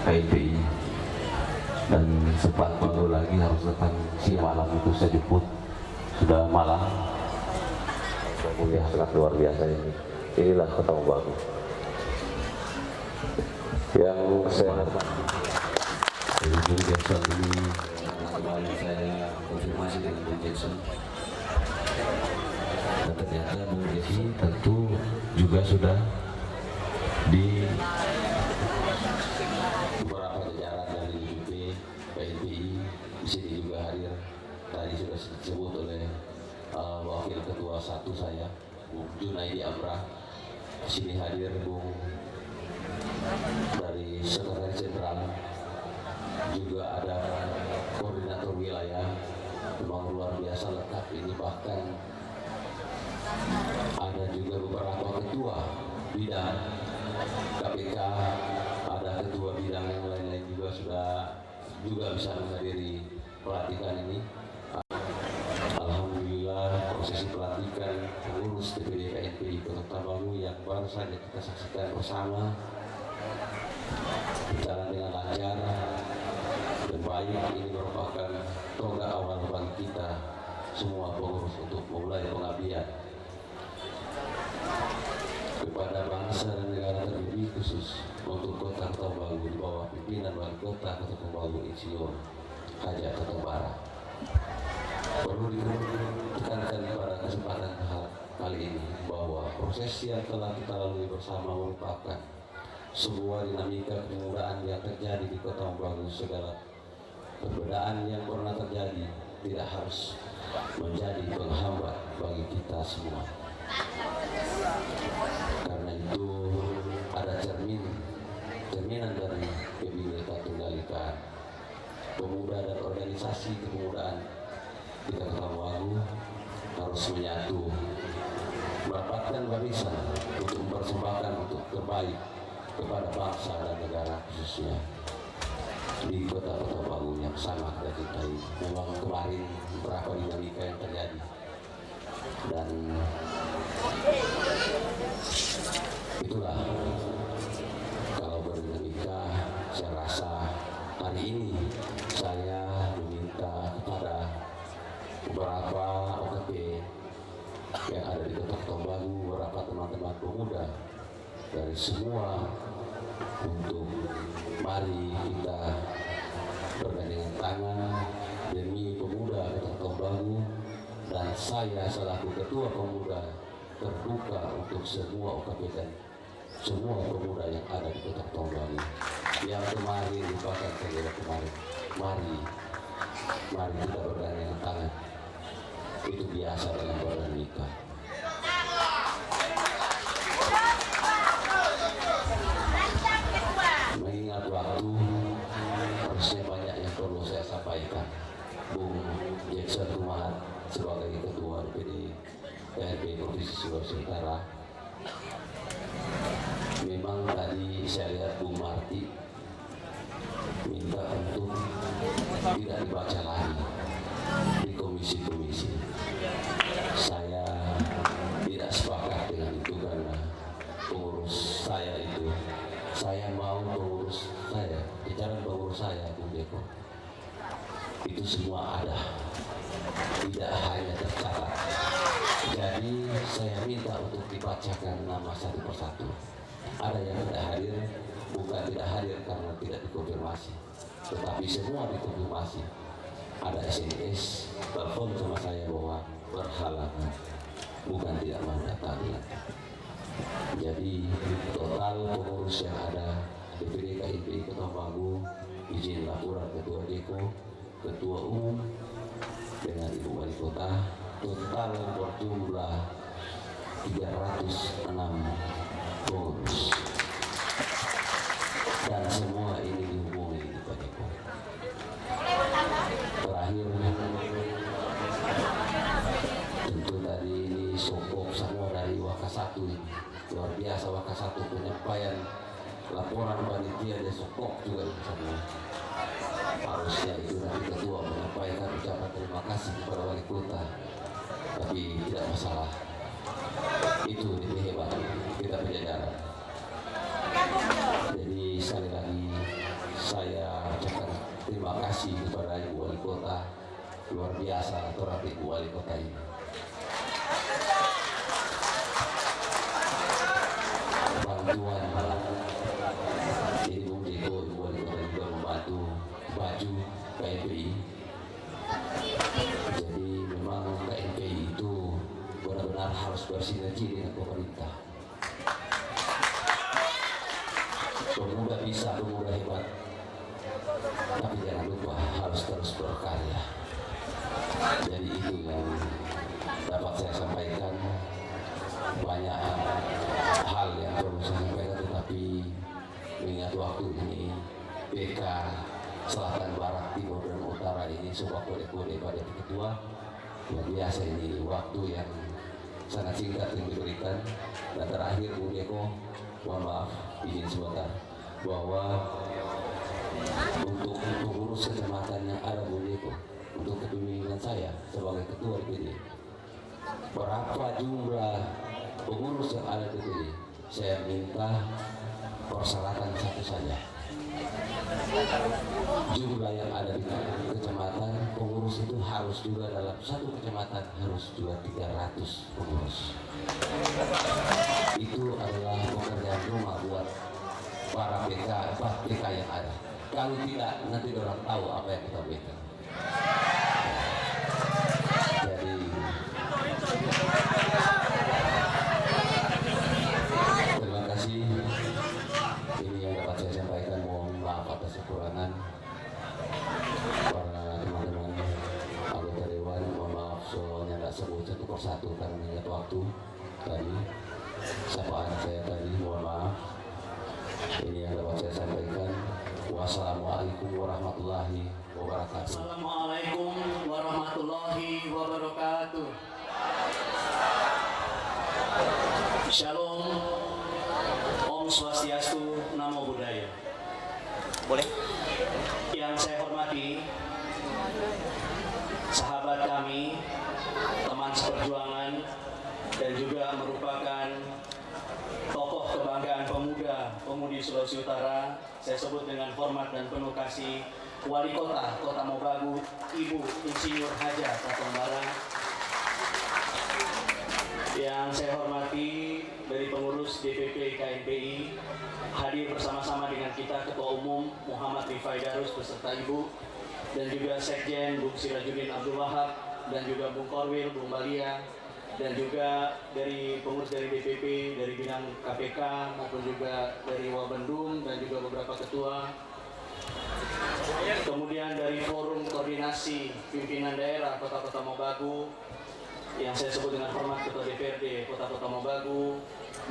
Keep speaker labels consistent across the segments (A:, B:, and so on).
A: KIPI, dan sempat baru lagi harus datang siang malam itu saya jemput, sudah malam.
B: Ya, sangat luar biasa ini. Inilah Kota Mobagu yang saya hormati.
A: Jadi Jackson ini kembali saya konfirmasi dengan Bung Jackson, dan ternyata Bung Jesse tentu juga sudah di beberapa jajaran dari UP, PNPI di sini juga hadir. Tadi sudah disebut oleh wakil ketua 1 saya, Bung Junaidi Amrah. Di sini hadir Bung dari Sekretaris Jenderal, juga ada koordinator wilayah. Memang luar biasa lengkap ini, bahkan ada juga beberapa ketua bidang KPK, ada ketua bidang yang lain-lain juga juga bisa menghadiri pelantikan ini. Alhamdulillah, prosesi pelantikan pengurus DPD KIPI Kota Mobagu yang baru saja kita saksikan bersama berjalan dengan lancar dan baik. Ini merupakan tonggak awal bagi kita semua pengurus untuk memulai pengabdian kepada bangsa dan negara, terlebih khusus untuk Kota Mobagu di bawah pimpinan Wali Kota Kota Mobagu Insinyur Haji Toto Bara. Perlu ditekankan pada kesempatan kali ini bahwa proses yang telah kita lalui bersama merupakan sebuah dinamika kemudaan yang terjadi di Kota Mobagu. Segala perbedaan yang pernah terjadi tidak harus menjadi penghambat bagi kita semua. Karena itu ada cerminan dari Bhinneka Tunggal Ika, pemuda dan organisasi kepemudaan di Kota Mobagu harus menyatu, merapatkan barisan untuk mempersembahkan untuk terbaik kepada bangsa dan negara, khususnya di Kota Mobagu yang sangat kita cintai. Memang kemarin beberapa dinamika yang terjadi, dan itulah kalau berdinamika. Saya rasa hari ini saya meminta kepada beberapa OKP yang ada di Kota Mobagu, beberapa teman-teman pemuda dari semua, untuk mari kita bergandengan tangan demi pemuda Kota Mobagu. Dan saya selaku ketua pemuda terbuka untuk semua OKP dan semua pemuda yang ada di Kota Mobagu. Yang kemarin lupakan saja kemarin. Mari kita bergandengan tangan. Itu biasa dalam berdinamika. Mengingat waktu, harusnya banyak yang perlu saya sampaikan. Bung Jackson Kumahat sebagai ketua DPD KIPI Provinsi Sulawesi Utara, memang tadi saya lihat Bu Marti minta untuk tidak dibaca lagi di komisi-komisi. Saya tidak sepakat dengan itu, karena pengurus saya itu, saya mau pengurus saya, jajaran pengurus saya, Bung Jeko, itu semua ada, tidak hanya tercatat. Jadi saya minta untuk dibacakan nama satu persatu. Ada yang tidak hadir, bukan tidak hadir karena tidak dikonfirmasi, tetapi semua dikonfirmasi. Ada SMS, telepon sama saya bahwa berhalangan, bukan tidak mau datang. Jadi total pengurus yang ada DPD KIPI Kota Mobagu, izin laporan Ketua Deko, Ketua Umum dengan Ibu Wali Kota, total berjumlah 306 pengurus, dan semua ini dihubungi di Pak Deko. Terakhir, tentu tadi ini sokok semua dari Wakasatu ini. Luar biasa Wakasatu penyampaian laporan panitia dia sokok juga di sana. Harusnya itu nanti ketua menyampaikan ucapan terima kasih kepada wali kota, tapi tidak masalah. Itu lebih hebat kita penjajaran. Jadi sekali lagi kasih kepada Ibu Wali Kota, luar biasa aturan Ibu Wali Kota ini. Bantuan, jadi Bung Jeko, Ibu Wali Kota juga membantu baju KNPI. Jadi memang KNPI itu benar-benar harus bersinergi dengan pemerintah. Pemuda bisa, pemuda hebat, tapi jangan lupa harus terus berkarya. Jadi itu yang dapat saya sampaikan. Banyak hal yang perlu saya sampaikan, tetapi mengingat waktu ini PK Selatan, Barat, Timur, dan Utara ini sebuah kode-kode pada ketua. Luar biasa ini waktu yang sangat singkat yang diberikan. Dan terakhir Bung Jeko, mohon maaf, izin sebentar, bahwa untuk pengurus kecamatan yang ada Bung Jeko, untuk kepemimpinan saya sebagai ketua DPD, berapa jumlah pengurus yang ada di DPD, saya minta persyaratan satu saja. Jumlah yang ada di kecamatan pengurus itu harus juga dalam satu kecamatan harus juga 300 pengurus. Itu adalah pekerjaan rumah buat para PK yang ada. Kalau tidak, nanti orang tahu apa yang kita berikan. Jadi terima kasih. Ini yang dapat saya sampaikan. Mohon maaf atas kekurangan para teman-teman anggota dewan. Mohon maaf soalnya tidak sebut satu persatu karena mengingat waktu tadi. Sapaan saya tadi, mohon maaf. Ini yang dapat saya sampaikan. Wassalamualaikum warahmatullahi wabarakatuh.
C: Assalamualaikum warahmatullahi wabarakatuh. Shalom, Om Swastiastu, Namo Buddhaya.
D: Boleh?
C: Yang saya hormati sahabat kami, teman seperjuangan, dan juga merupakan tokoh kebanggaan pemudi Sulawesi Utara, saya sebut dengan hormat dan penuh kasih Wali Kota Kota Mobagu, Ibu Insinyur Haja Patombara. Yang saya hormati dari pengurus DPP KNPI, hadir bersama-sama dengan kita Ketua Umum Muhammad Rifai Darus beserta Ibu, dan juga Sekjen Bung Sirajuddin Abdul Wahab, dan juga Bung Korwil, Bung Balia, dan juga dari pengurus dari DPP, dari bidang KPK maupun juga dari Wabendum, dan juga beberapa ketua. Kemudian dari Forum Koordinasi Pimpinan Daerah Kota-Kota Mobagu, yang saya sebut dengan hormat Ketua DPRD Kota-Kota Mobagu,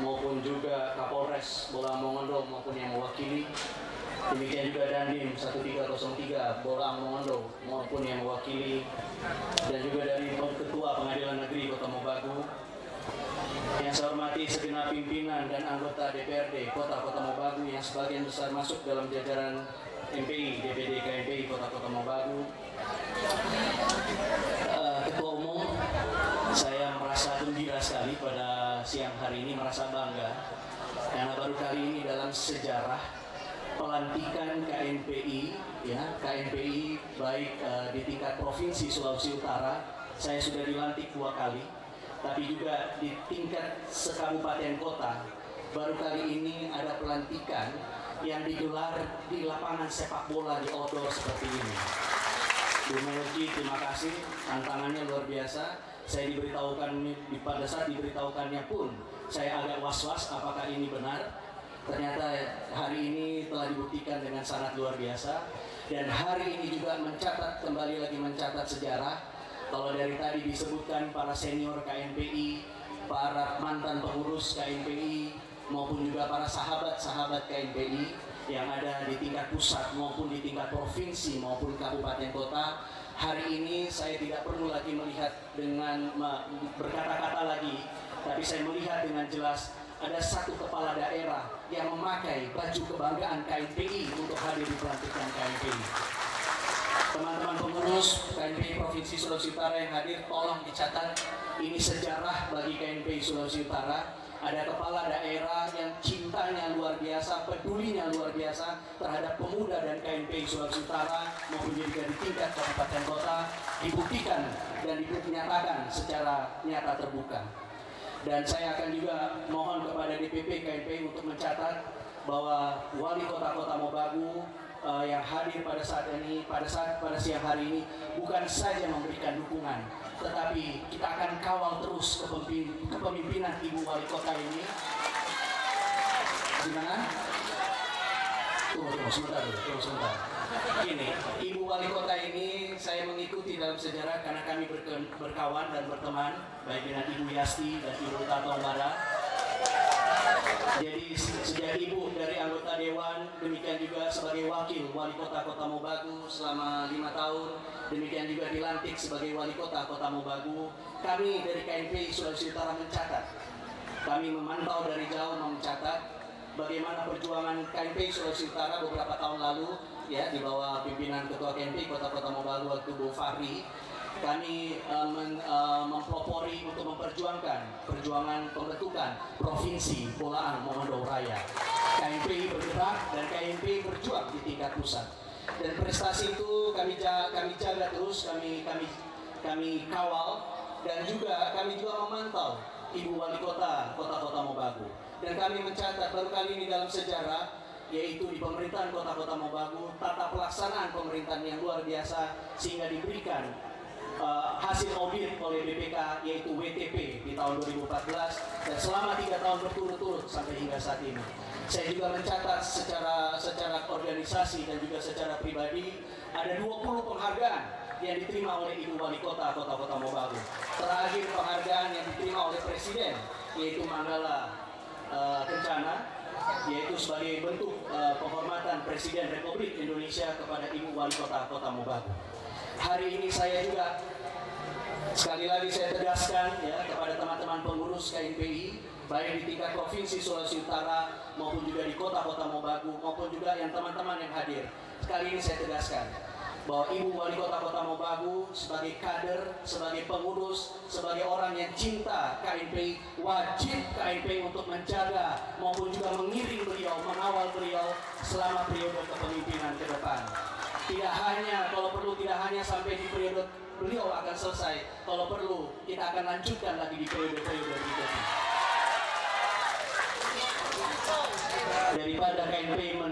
C: maupun juga Kapolres Bolang Mongondo maupun yang mewakili. Demikian juga Dandim 1303 Bolang Mongondo maupun yang mewakili, dan juga dari Ketua Pengadilan Negeri Kota Mobagu. Yang saya hormati segenap pimpinan dan anggota DPRD Kota-Kota Mobagu yang sebagian besar masuk dalam jajaran MPI, DPD KNPI Kota-Kota Mobagu. Ketua Umum, saya merasa gembira sekali pada siang hari ini, merasa bangga karena baru kali ini dalam sejarah pelantikan KNPI, ya KNPI baik di tingkat provinsi Sulawesi Utara, saya sudah dilantik 2 kali, tapi juga di tingkat sekabupaten kota, baru kali ini ada pelantikan yang digelar di lapangan sepak bola di outdoor seperti ini. Bu Melki, terima kasih, tantangannya luar biasa. Saya diberitahukan, pada saat diberitahukannya pun saya agak was-was apakah ini benar. Ternyata hari ini telah dibuktikan dengan sangat luar biasa, dan hari ini juga kembali lagi mencatat sejarah. Kalau dari tadi disebutkan para senior KNPI, para mantan pengurus KNPI, maupun juga para sahabat-sahabat KNPI yang ada di tingkat pusat maupun di tingkat provinsi maupun kabupaten kota, hari ini saya tidak perlu lagi melihat dengan berkata-kata lagi, tapi saya melihat dengan jelas ada satu kepala daerah yang memakai baju kebanggaan KNPI untuk hadir di pelantikan KNPI. Teman-teman pengurus KNPI Provinsi Sulawesi Utara yang hadir, tolong dicatat, ini sejarah bagi KNPI Sulawesi Utara. Ada kepala daerah yang cintanya luar biasa, pedulinya luar biasa terhadap pemuda dan KMPI Sulawesi Utara maupun juga di tingkat kabupaten kota, dibuktikan dan dinyatakan secara nyata terbuka. Dan saya akan juga mohon kepada DPP KMPI untuk mencatat bahwa wali kota Mobagu yang hadir pada saat ini, pada siang hari ini, bukan saja memberikan dukungan, tetapi kita akan kawal terus kepemimpinan Ibu Wali Kota ini. Gimana? Tunggu sebentar. Gini, Ibu Wali Kota ini saya mengikuti dalam sejarah karena kami berkawan dan berteman baik dengan Ibu Yasti dan Ibu Tato Bara. Jadi sejak Ibu dari anggota Dewan, demikian juga sebagai wakil Wali Kota Mobagu selama 5 tahun, demikian juga dilantik sebagai Wali Kota Mobagu, kami dari KMPI Sulawesi Utara mencatat, kami memantau dari jauh mencatat bagaimana perjuangan KMPI Sulawesi Utara beberapa tahun lalu, ya, di bawah pimpinan Ketua KMPI Kota Mobagu waktu Bu Fahri. Kami mempelopori untuk memperjuangkan perjuangan pembentukan Provinsi Polaang Mongondo Raya. KMPI bergerak dan KMPI berjuang di tingkat pusat. Dan prestasi itu kami jaga terus, kami kawal, dan juga kami memantau Ibu Wali Kota Mobagu. Dan kami mencatat baru kali ini dalam sejarah, yaitu di pemerintahan Kota Mobagu, tata pelaksanaan pemerintahan yang luar biasa sehingga diberikan hasil audit oleh BPK yaitu WTP di tahun 2014 dan selama 3 tahun berturut-turut sampai hingga saat ini. Saya juga mencatat secara organisasi dan juga secara pribadi ada 20 penghargaan yang diterima oleh Ibu Wali Kota Mobagu. Terakhir penghargaan yang diterima oleh Presiden yaitu Manggala Kencana, yaitu sebagai bentuk penghormatan Presiden Republik Indonesia kepada Ibu Wali Kota Mobagu. Hari ini saya juga sekali lagi saya tegaskan ya kepada teman-teman pengurus KMPI baik di tingkat Provinsi Sulawesi Utara maupun juga di Kota Mobagu maupun juga yang teman-teman yang hadir. Sekali ini saya tegaskan bahwa Ibu Wali Kota Mobagu sebagai kader, sebagai pengurus, sebagai orang yang cinta KMPI, wajib KMPI untuk menjaga maupun juga mengiring beliau, mengawal beliau selama periode kepemimpinan ke depan. Tidak hanya sampai di periode beliau akan selesai. Kalau perlu, kita akan lanjutkan lagi di periode-periode berikutnya. Daripada KMPI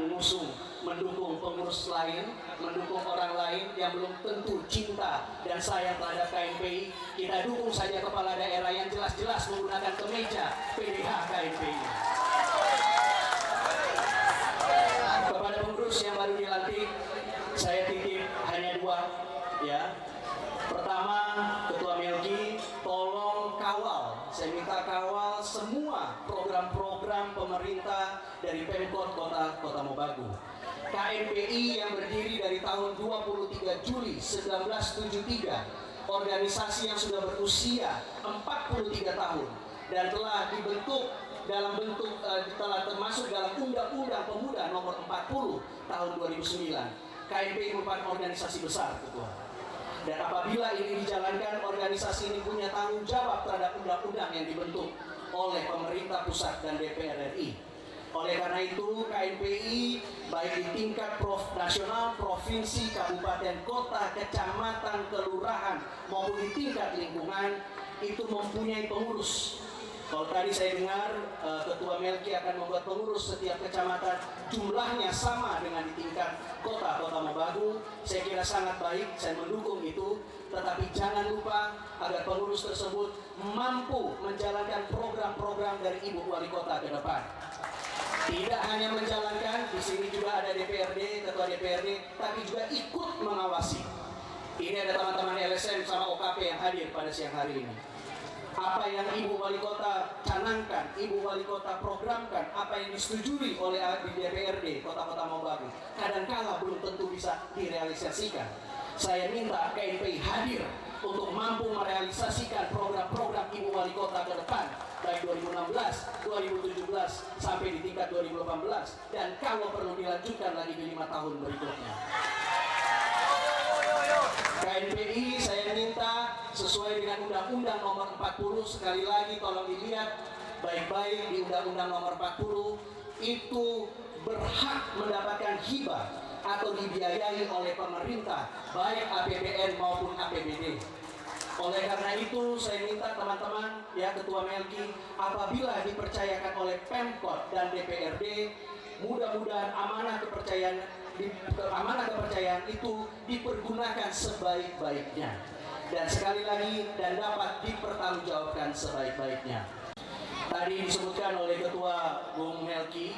C: mendukung pengurus lain, mendukung orang lain yang belum tentu cinta dan sayang terhadap KMPI, kita dukung saja kepala daerah yang jelas-jelas menggunakan kemeja PDH KMPI. Kepada pengurus yang baru dilantik, saya titip hanya 2, ya. Pertama, Ketua Melki, tolong kawal. Saya minta kawal semua program-program pemerintah dari Pemkot Kota Mobagu. KMPI yang berdiri dari tahun 23 Juli 1973, organisasi yang sudah berusia 43 tahun dan telah dibentuk telah termasuk dalam Undang-Undang Pemuda Nomor 40 tahun 2009. KMPI merupakan organisasi besar, Ketua. Dan apabila ini dijalankan, organisasi ini punya tanggung jawab terhadap undang-undang yang dibentuk oleh pemerintah pusat dan DPR RI. Oleh karena itu, KMPI baik di tingkat nasional, provinsi, kabupaten, kota, kecamatan, kelurahan, maupun di tingkat lingkungan, itu mempunyai pengurus. Kalau tadi saya dengar Ketua Melki akan membuat pengurus setiap kecamatan, jumlahnya sama dengan di tingkat Kota Mobagu. Saya kira sangat baik, saya mendukung itu. Tetapi jangan lupa agar pengurus tersebut mampu menjalankan program-program dari Ibu Wali Kota ke depan. Tidak hanya menjalankan, di sini juga ada DPRD, Ketua DPRD, tapi juga ikut mengawasi. Ini ada teman-teman LSM sama OKP yang hadir pada siang hari ini. Apa yang Ibu Wali Kota canangkan, Ibu Wali Kota programkan, apa yang disetujui oleh DPRD Kota Mobagu, kadangkala belum tentu bisa direalisasikan. Saya minta KMPI hadir untuk mampu merealisasikan program-program Ibu Wali Kota ke depan, baik 2016, 2017, sampai di tingkat 2018, dan kalau perlu dilanjutkan lagi di 5 tahun berikutnya. KMPI saya minta sesuai dengan Undang-Undang Nomor 40, sekali lagi tolong dilihat baik-baik di Undang-Undang Nomor 40 itu berhak mendapatkan hibah atau dibiayai oleh pemerintah, baik APBN maupun APBD. Oleh karena itu saya minta teman-teman, ya Ketua Melki, apabila dipercayakan oleh Pemkot dan DPRD, mudah-mudahan amanah kepercayaan itu dipergunakan sebaik-baiknya dan sekali lagi dan dapat dipertanggungjawabkan sebaik-baiknya. Tadi disebutkan oleh Ketua Bung Melki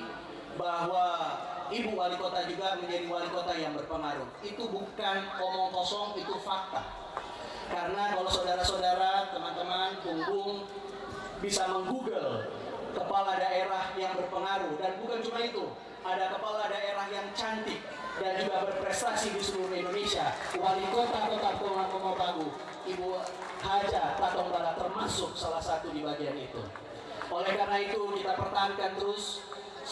C: bahwa Ibu Wali Kota juga menjadi wali kota yang berpengaruh. Itu bukan omong kosong, itu fakta. Karena kalau saudara-saudara, teman-teman, Bung bisa menggoogle kepala daerah yang berpengaruh, dan bukan cuma itu, ada kepala daerah yang cantik dan juga berprestasi di seluruh Indonesia. Wali Kota Mobagu, Ibu Haja Tatongbala termasuk salah satu di bagian itu. Oleh karena itu kita pertahankan terus,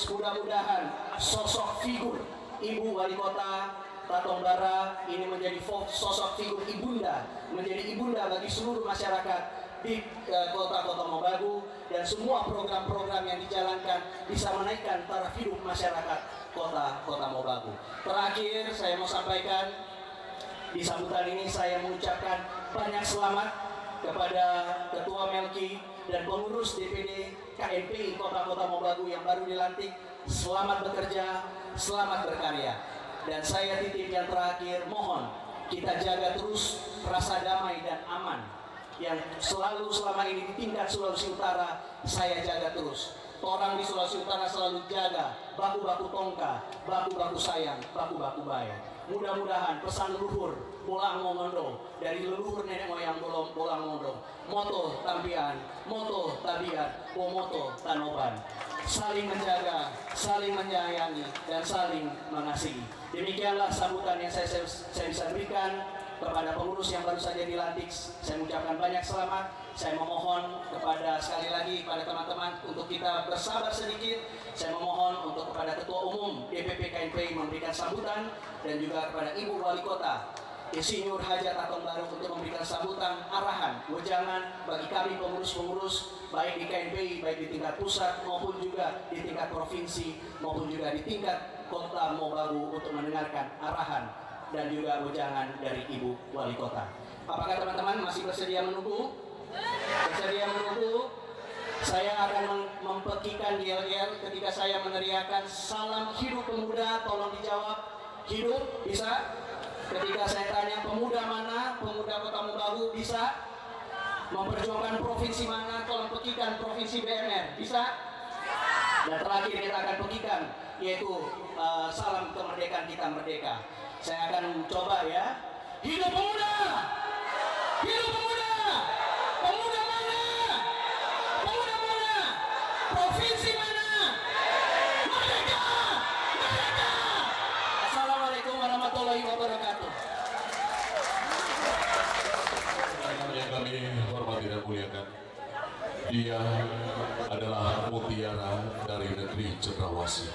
C: mudah-mudahan sosok figur Ibu Wali Kota Tatongbala ini menjadi sosok figur ibunda, menjadi ibunda bagi seluruh masyarakat di kota-kota Mobagu, dan semua program-program yang dijalankan bisa menaikkan taraf hidup masyarakat kota Mobagu. Terakhir saya mau sampaikan, di sambutan ini saya mengucapkan banyak selamat kepada Ketua Melki dan pengurus DPD KNPI Kota-Kota Mobagu yang baru dilantik. Selamat bekerja, selamat berkarya. Dan saya titip yang terakhir, mohon kita jaga terus rasa damai dan aman yang selalu selama ini di tingkat Sulawesi Utara saya jaga terus. Orang di Sulawesi Utara selalu jaga baku-baku tongka, baku-baku sayang, baku-baku baik. Mudah-mudahan pesan leluhur Bolang Mongondo dari leluhur nenek moyang Bolang Mongondo, moto tampian, moto tabiat, moto tanoban, saling menjaga, saling menyayangi, dan saling mengasihi. Demikianlah sambutan yang saya bisa berikan kepada pengurus yang baru saja dilantik. Saya mengucapkan banyak selamat. Saya memohon kepada, sekali lagi pada teman-teman, untuk kita bersabar sedikit. Saya memohon untuk kepada Ketua Umum DPP KNPI memberikan sambutan, dan juga kepada Ibu Wali Kota Insinyur Haja Tatongbala untuk memberikan sambutan, arahan, wejangan bagi kami pengurus-pengurus baik di KNPI, baik di tingkat pusat maupun juga di tingkat provinsi maupun juga di tingkat Kota Mobagu, untuk mendengarkan arahan dan juga wejangan dari Ibu Wali Kota. Apakah teman-teman masih bersedia menunggu? Bersedia menunggu? Saya akan mempekikan yel-yel ketika saya meneriakan salam hidup pemuda. Tolong dijawab, hidup, bisa? Ketika saya tanya pemuda mana, pemuda Kota Mobagu, bisa? Memperjuangkan provinsi mana, tolong pekikan provinsi BMR, bisa? Dan terakhir kita akan pekikan, yaitu salam kemerdekaan kita merdeka. Saya akan coba ya. Hidup pemuda! Hidup pemuda! Pemuda mana? Pemuda mana? Provinsi mana? Merdeka! Merdeka! Assalamualaikum warahmatullahi wabarakatuh.
D: Yang kami hormati dan muliakan, dia adalah mutiara dari negeri Cendrawasih,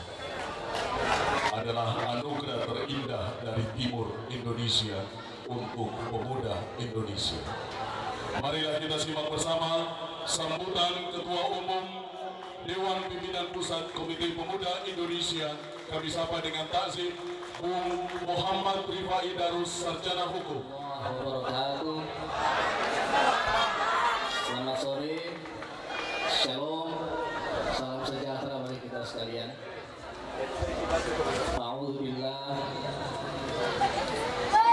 D: adalah anugerah terindah dari timur Indonesia untuk pemuda Indonesia. Marilah kita simak bersama sambutan Ketua Umum Dewan Pimpinan Pusat Komite Pemuda Indonesia, kami sapa dengan takzim Bung Muhammad Rifai Darus, Sarjana Hukum.
C: Wabarakatuh. Selamat sore, shalom, salam sejahtera bagi kita sekalian. A'udzubillah,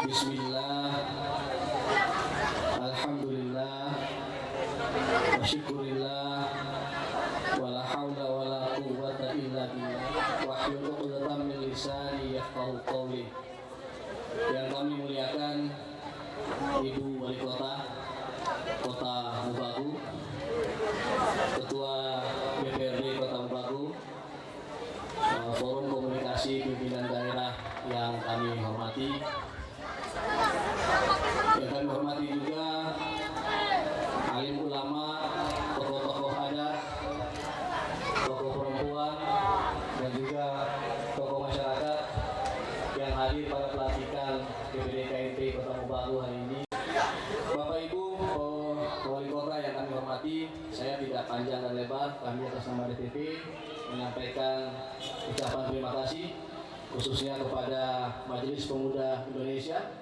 C: bismillah, alhamdulillah, wa syukurillah, wala hawla wala quwwata illa billah, wahlul 'uqdatam min lisani yafqahu qawli. Yang kami muliakan Ibu Wali Kota Mobagu, Ketua DPRD Kota Mobagu, Forum Komunikasi Pimpinan Daerah yang kami hormati, juga alim ulama, tokoh-tokoh adat, tokoh perempuan, dan juga tokoh masyarakat yang hadir pada pelantikan DPD KNPI Kota Mobagu hari ini. Bapak Ibu Wali Kota yang kami hormati, saya tidak panjang dan lebar, kami atas nama DPP menyampaikan ucapan terima kasih khususnya kepada Majelis Pemuda Indonesia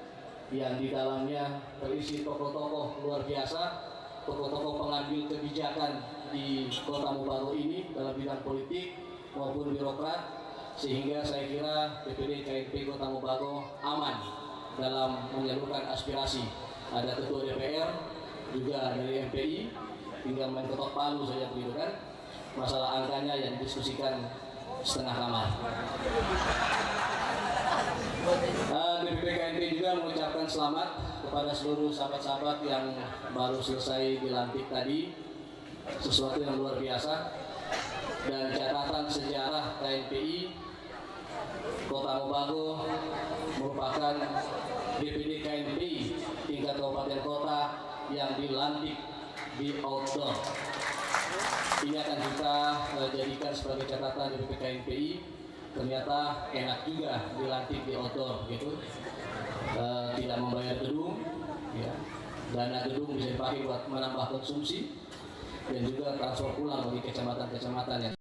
C: yang di dalamnya terisi tokoh-tokoh luar biasa, tokoh-tokoh pengambil kebijakan di Kota Mobagu ini dalam bidang politik maupun birokrat, sehingga saya kira DPD KNP Kota Mobagu aman dalam menyalurkan aspirasi. Ada ketua DPR juga dari MPI, tinggal main ketok palu saja begitu kan. Masalah angkanya yang didiskusikan setengah kamar. DPP KNP juga mengucapkan selamat kepada seluruh sahabat-sahabat yang baru selesai dilantik tadi, sesuatu yang luar biasa dan catatan sejarah KNPI Kota Mobagu merupakan DPD KNPI tingkat kabupaten kota yang dilantik di outdoor. Ini akan kita jadikan sebagai catatan DPP KNPI. Ternyata enak juga dilantik di outdoor gitu, tidak membayar gedung, ya. Dana gedung bisa dipakai buat menambah konsumsi dan juga transfer pulang bagi kecamatan-kecamatan yang